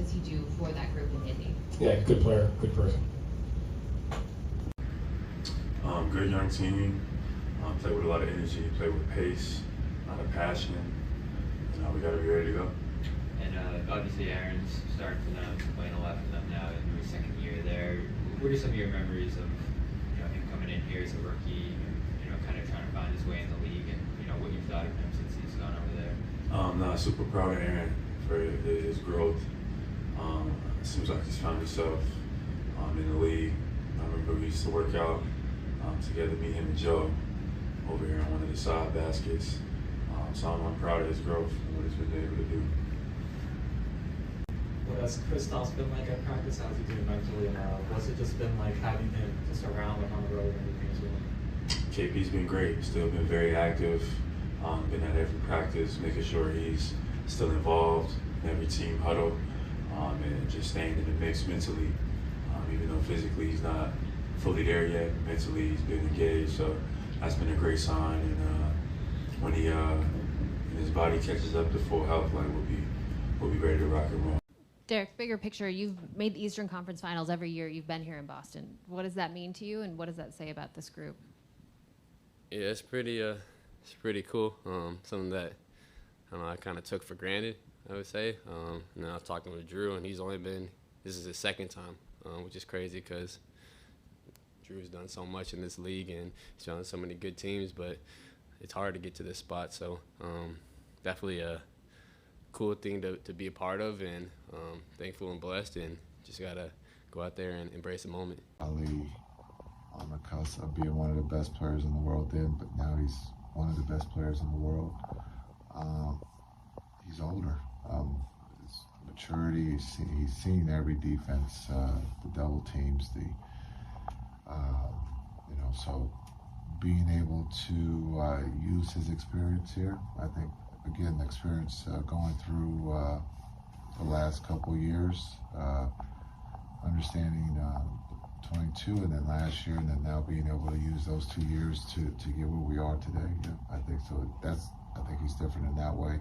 does he do for that group in Indy? Yeah, good player, good person. Good young team. Play with a lot of energy, play with pace, a lot of passion. We got to be ready to go. And obviously Aaron's starting for them, playing a lot for them now in his second year there. What are some of your memories of him coming in here as a rookie, and kind of trying to find his way in the league, and what you've thought of him since he's gone over there? Super proud of Aaron for his growth. Seems like he's found himself in the league. I remember we used to work out together, me, him, and Joe, over here on one of the side baskets. So I'm proud of his growth and what he's been able to do. What has Kristaps been like at practice? How's he doing mentally? And what's it just been like having him just around, like on the road and everything as well? KP's been great. Still been very active. Been at every practice, making sure he's still involved in every team huddle, and just staying in the mix mentally. Even though physically he's not fully there yet, mentally he's been engaged. So that's been a great sign. And when his body catches up to full health, like we'll be ready to rock and roll. Derek, bigger picture, you've made the Eastern Conference Finals every year you've been here in Boston. What does that mean to you, and what does that say about this group? Yeah, it's pretty cool. Something that I kind of took for granted, I would say. Now I was talking with Drew, and this is his second time, which is crazy because Drew's done so much in this league and he's shown so many good teams, but it's hard to get to this spot. So definitely a cool thing to be a part of, and thankful and blessed, and just got to go out there and embrace the moment. Ali on the cusp of being one of the best players in the world then, but now he's one of the best players in the world. He's older. His maturity, he's seen every defense, the double teams, so being able to use his experience here, I think, again, the experience going through the last couple of years, understanding 22 and then last year, and then now being able to use those 2 years to get where we are today. Yeah, I think so. I think he's different in that way.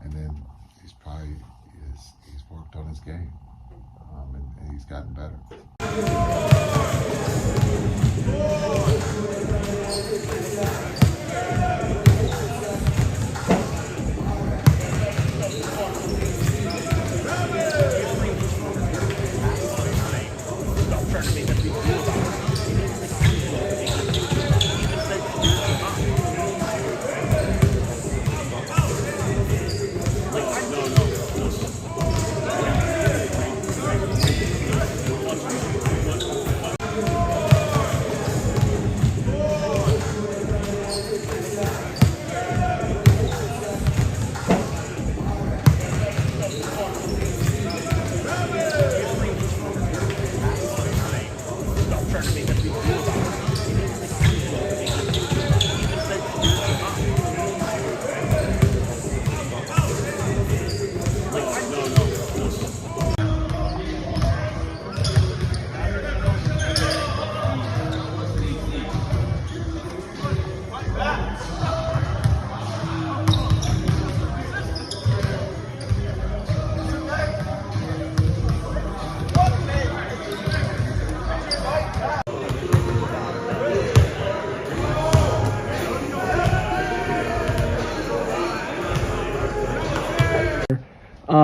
And then he's worked on his game, and he's gotten better.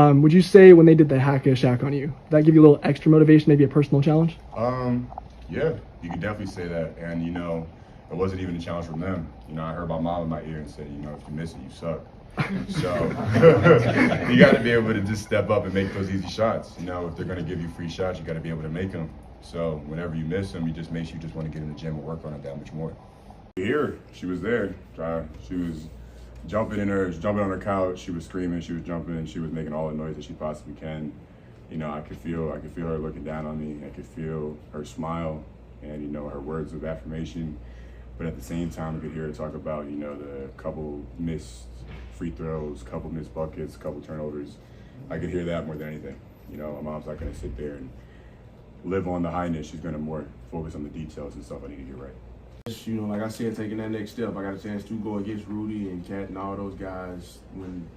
Would you say when they did the hack a Shaq on you, did that give you a little extra motivation, maybe a personal challenge? Yeah, you could definitely say that. And, it wasn't even a challenge from them. I heard my mom in my ear and said, if you miss it, you suck. So you got to be able to just step up and make those easy shots. If they're going to give you free shots, you got to be able to make them. So whenever you miss them, it makes you just want to get in the gym and work on it that much more. Here, she was there. She was jumping on her couch. She was screaming. She was jumping, and she was making all the noise that she possibly can. I could feel her looking down on me. I could feel her smile, and her words of affirmation. But at the same time, I could hear her talk about the couple missed free throws, couple missed buckets, couple turnovers. I could hear that more than anything. My mom's not going to sit there and live on the highness. She's going to more focus on the details and stuff I need to get right. You know, like I said, taking that next step. I got a chance to go against Rudy and Cat and all those guys when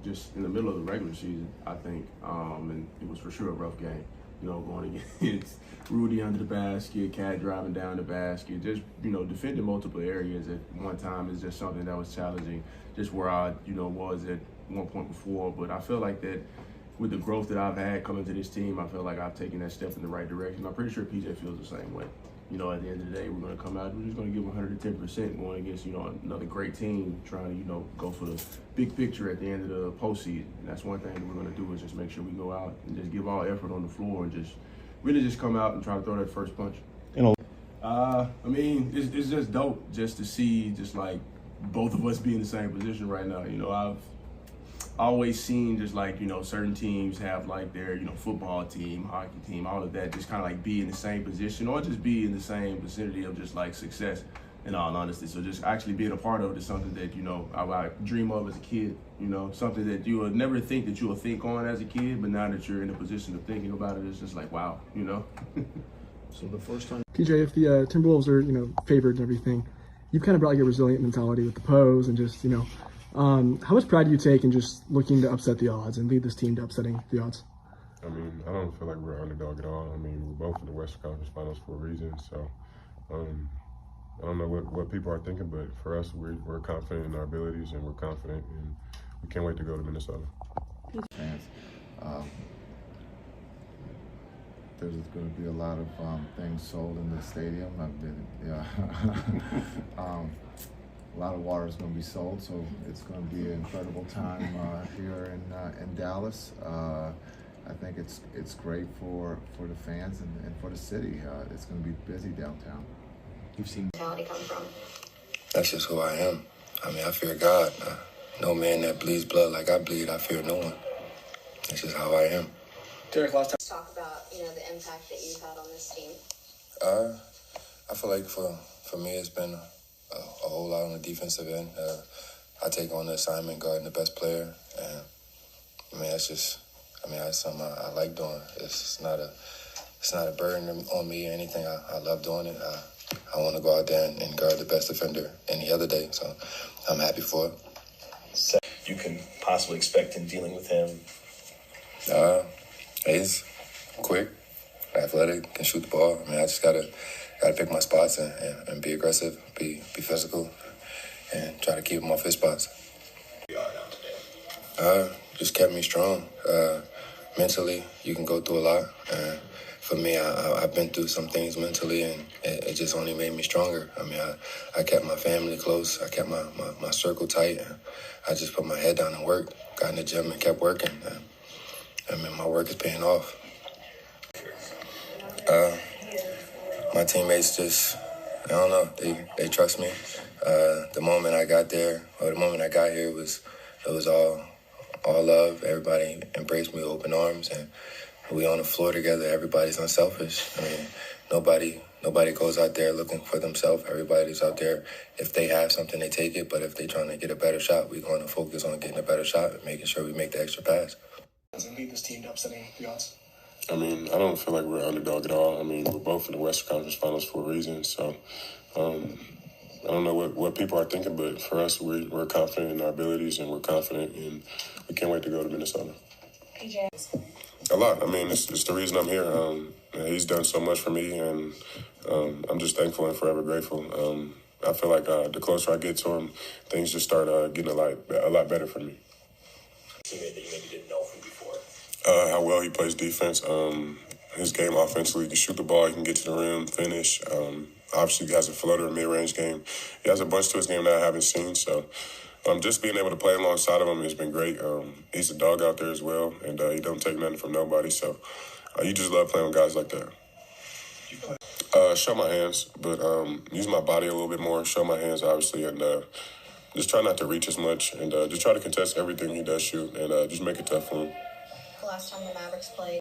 just in the middle of the regular season, I think. And it was for sure a rough game. You know, going against Rudy under the basket, Cat driving down the basket, just, you know, defending multiple areas at one time is just something that was challenging, just where I, you know, was at one point before. But I feel like that with the growth that I've had coming to this team, I feel like I've taken that step in the right direction. I'm pretty sure PJ feels the same way. You know, at the end of the day, we're going to come out, we're just going to give 110% going against, you know, another great team trying to, you know, go for the big picture at the end of the postseason. And that's one thing that we're going to do is just make sure we go out and just give all effort on the floor and just really just come out and try to throw that first punch. I mean, it's just dope just to see just like both of us be in the same position right now. You know, I've always seen just like, you know, certain teams have like their, you know, football team, hockey team, all of that, just kind of like be in the same position or just be in the same vicinity of just like success, in all honesty. So just actually being a part of it is something that, you know, I dream of as a kid, you know, something that you would never think that you would think on as a kid, but now that you're in a position of thinking about it, it's just like, wow, you know. So the first time. PJ, if the Timberwolves are, you know, favored and everything, you've kind of brought your resilient mentality with the pose and just, you know, how much pride do you take in just looking to upset the odds and lead this team to upsetting the odds? I mean, I don't feel like we're underdog at all. I mean, we're both in the Western Conference Finals for a reason. So I don't know what people are thinking, but for us, we're confident in our abilities and we're confident, and we can't wait to go to Minnesota. Fans. There's going to be a lot of things sold in the stadium. A lot of water is going to be sold, so it's going to be an incredible time here in Dallas. I think it's great for the fans and for the city. It's going to be busy downtown. You've seen mentality come from? That's just who I am. I mean, I fear God. No man that bleeds blood like I bleed, I fear no one. That's just how I am. Derek, last time. Talk about, you know, the impact that you've had on this team. I feel like for me, it's been a whole lot on the defensive end. I take on the assignment guarding the best player, and I mean that's something I like doing. It's not a burden on me or anything. I love doing it. I want to go out there and guard the best defender any other day, so I'm happy for it. So you can possibly expect in dealing with him? He's quick, athletic, can shoot the ball. I mean, I just gotta pick my spots and be aggressive, be physical, and try to keep him off his spots. We are now today. Just kept me strong. Mentally, you can go through a lot. For me, I've been through some things mentally, and it just only made me stronger. I mean, I kept my family close. I kept my circle tight. And I just put my head down and worked. Got in the gym and kept working. I mean, my work is paying off. My teammates just, I don't know, they trust me. The moment I got there, or the moment I got here, it was all love. Everybody embraced me with open arms, and we on the floor together. Everybody's unselfish. I mean, nobody goes out there looking for themselves. Everybody's out there. If they have something, they take it. But if they're trying to get a better shot, we're going to focus on getting a better shot and making sure we make the extra pass. Doesn't lead this team to upsetting the odds? I mean, I don't feel like we're underdog at all. I mean, we're both in the Western Conference Finals for a reason. So I don't know what people are thinking, but for us, we're confident in our abilities and we're confident, and we can't wait to go to Minnesota. PJ. A lot. I mean, it's the reason I'm here. He's done so much for me, and I'm just thankful and forever grateful. I feel like the closer I get to him, things just start getting a lot better for me. Teammate that you maybe didn't know from before? How well he plays defense. His game offensively, he can shoot the ball, he can get to the rim, finish. Obviously, he has a floater, mid-range game. He has a bunch to his game that I haven't seen. So just being able to play alongside of him has been great. He's a dog out there as well, and he don't take nothing from nobody. So you just love playing with guys like that. Show my hands, but use my body a little bit more. Show my hands, obviously, and just try not to reach as much, and just try to contest everything he does shoot, and just make it tough for him. The last time the Mavericks played.